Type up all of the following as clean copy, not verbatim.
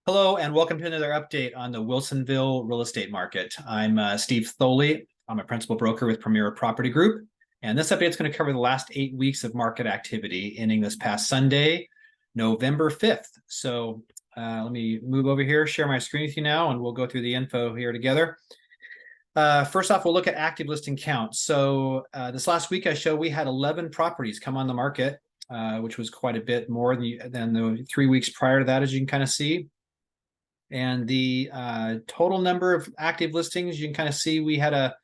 Hello, and welcome to another update on the Wilsonville real estate market. I'm Steve Thoele. I'm a principal broker with Premier Property Group, and this update is going to cover the last 8 weeks of market activity ending this past Sunday, November 5th. So let me move over here, share my screen with you now, and we'll go through the info here together. First off, we'll look at active listing count. So this last week I showed we had 11 properties come on the market, which was quite a bit more than the 3 weeks prior to that, as you can kind of see. And the total number of active listings, you can kind of see we had a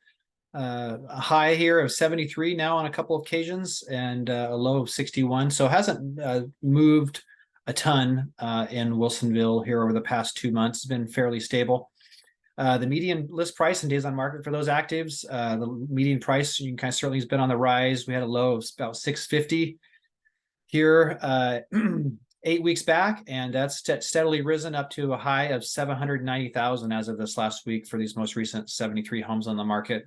high here of 73 now on a couple of occasions and a low of 61. So it hasn't moved a ton in Wilsonville here over the past 2 months. It's been fairly stable. The median list price and days on market for those actives, the median price, you can kind of certainly has been on the rise. We had a low of about 650 here 8 weeks back, and that's steadily risen up to a high of 790,000 as of this last week for these most recent 73 homes on the market.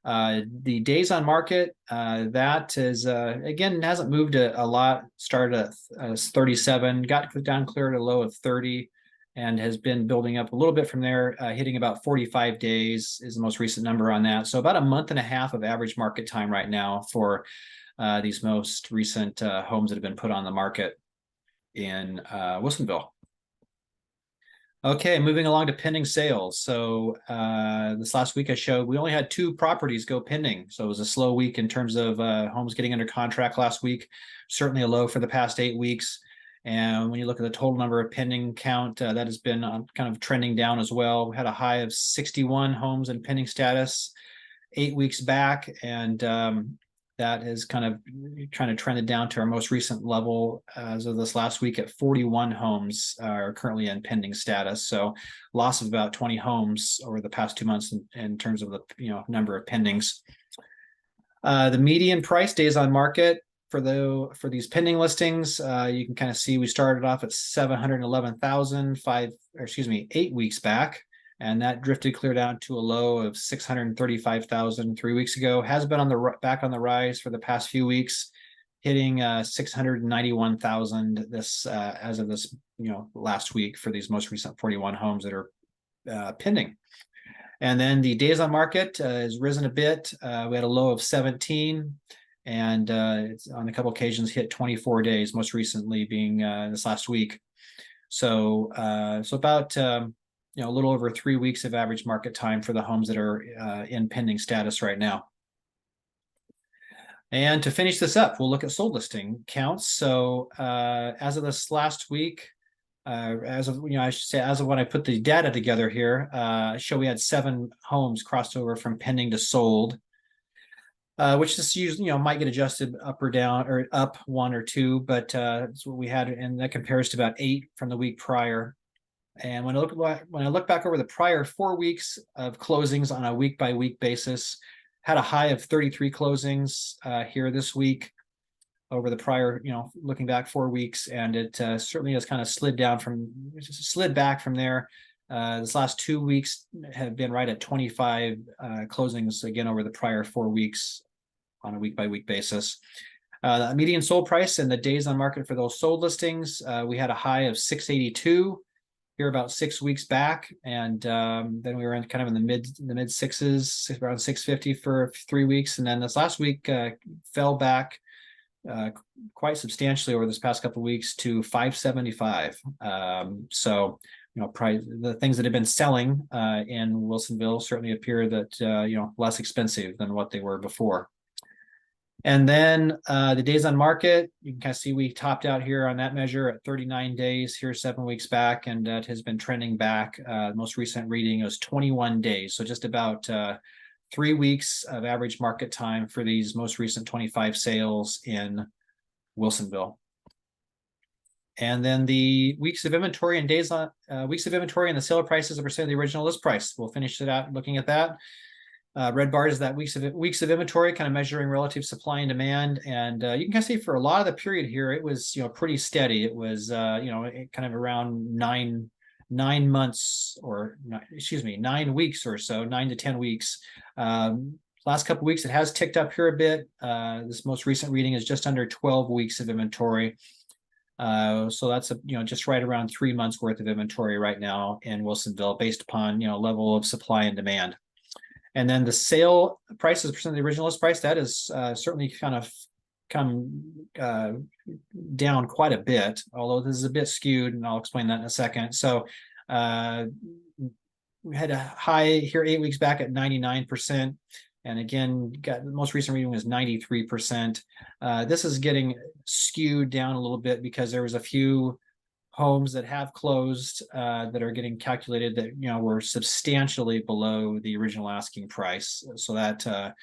The days on market, that is, again, hasn't moved a lot. Started at 37, got down clear to a low of 30, and has been building up a little bit from there, hitting about 45 days is the most recent number on that. So about a month and a half of average market time right now for these most recent homes that have been put on the market in Wilsonville. Okay, moving along to pending sales. So this last week I showed we only had 2 properties go pending. So it was a slow week in terms of homes getting under contract last week. Certainly a low for the past 8 weeks. And when you look at the total number of pending count, that has been kind of trending down as well. We had a high of 61 homes in pending status 8 weeks back, and that is kind of trying to trend it down to our most recent level as of this last week at 41 homes are currently in pending status. So loss of about 20 homes over the past 2 months in terms of the number of pendings. The median price days on market for these pending listings, you can kind of see we started off at 711,000 8 weeks back. And that drifted clear down to a low of 635,000 3 weeks ago. Has been back on the rise for the past few weeks, hitting 691,000 this as of this last week for these most recent 41 homes that are pending. And then the days on market has risen a bit. We had a low of 17, and it's on a couple occasions hit 24 days. Most recently being this last week. So about a little over 3 weeks of average market time for the homes that are in pending status right now. And to finish this up, we'll look at sold listing counts. So as of this last week, as of I should say, as of when I put the data together here, show we had 7 homes crossed over from pending to sold, which this usually might get adjusted up or down or up 1 or 2, but that's what we had, and that compares to about 8 from the week prior. And when I look back over the prior 4 weeks of closings on a week-by-week basis, had a high of 33 closings here this week over the prior, looking back 4 weeks, and it certainly has kind of slid back from there. This last 2 weeks have been right at 25 closings again over the prior 4 weeks on a week-by-week basis. The median sold price and the days on market for those sold listings, we had a high of 682. Here about 6 weeks back, and then we were kind of in the mid sixes, around 650 for 3 weeks, and then this last week fell back quite substantially over this past couple of weeks to 575. So the things that have been selling in Wilsonville certainly appear that less expensive than what they were before. And then the days on market, you can kind of see we topped out here on that measure at 39 days here 7 weeks back, and that has been trending back. Most recent reading was 21 days. So just about 3 weeks of average market time for these most recent 25 sales in Wilsonville. And then the weeks of inventory and weeks of inventory and the sale price as a percent of the original list price. We'll finish it out looking at that. Red bars is that weeks of inventory, kind of measuring relative supply and demand, and you can kind of see for a lot of the period here, it was pretty steady. It was kind of around 9 months, or 9 weeks or so, 9 to 10 weeks. Last couple of weeks, it has ticked up here a bit. This most recent reading is just under 12 weeks of inventory. So that's just right around 3 months worth of inventory right now in Wilsonville, based upon level of supply and demand. And then the sale price as a percent of the original list price, that is certainly kind of come down quite a bit, although this is a bit skewed, and I'll explain that in a second. So we had a high here 8 weeks back at 99%. And again, got the most recent reading was 93%. This is getting skewed down a little bit because there was a few homes that have closed that are getting calculated that were substantially below the original asking price. So that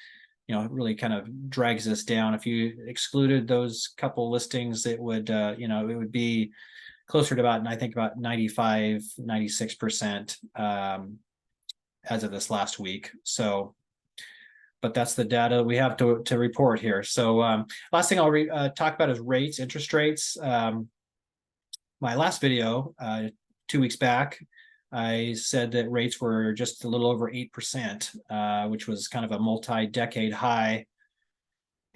really kind of drags us down. If you excluded those couple listings, it would it would be closer to about, I think, about 95, 96% as of this last week. So, but that's the data we have to report here. So last thing I'll talk about is rates, interest rates. My last video 2 weeks back, I said that rates were just a little over 8%, which was kind of a multi-decade high.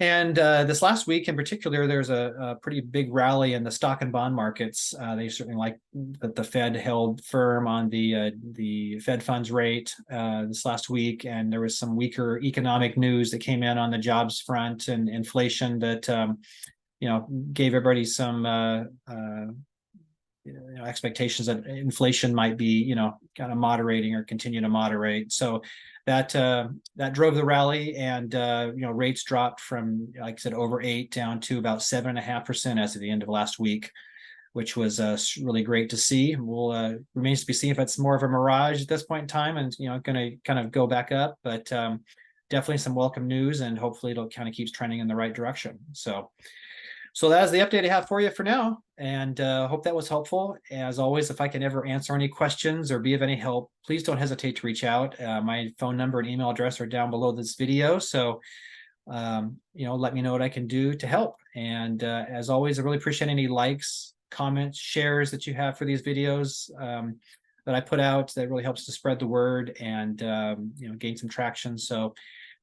And this last week in particular, there's a pretty big rally in the stock and bond markets. They certainly like that the Fed held firm on the Fed funds rate this last week, and there was some weaker economic news that came in on the jobs front and inflation that gave everybody some expectations that inflation might be kind of moderating or continue to moderate. So that drove the rally, and rates dropped from, like I said, over 8 down to about 7.5% as of the end of last week, which was really great to see. We'll remains to be seen if it's more of a mirage at this point in time and going to kind of go back up, but definitely some welcome news, and hopefully it'll kind of keeps trending in the right direction. So that is the update I have for you for now, and hope that was helpful. As always, if I can ever answer any questions or be of any help, please don't hesitate to reach out. My phone number and email address are down below this video, so let me know what I can do to help. And as always, I really appreciate any likes, comments, shares that you have for these videos that I put out. That really helps to spread the word and gain some traction. So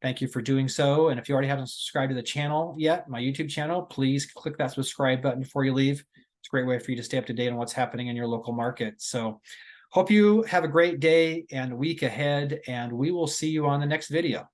thank you for doing so. And if you already haven't subscribed to the channel yet, my YouTube channel, please click that subscribe button before you leave. It's a great way for you to stay up to date on what's happening in your local market. So hope you have a great day and week ahead, and we will see you on the next video.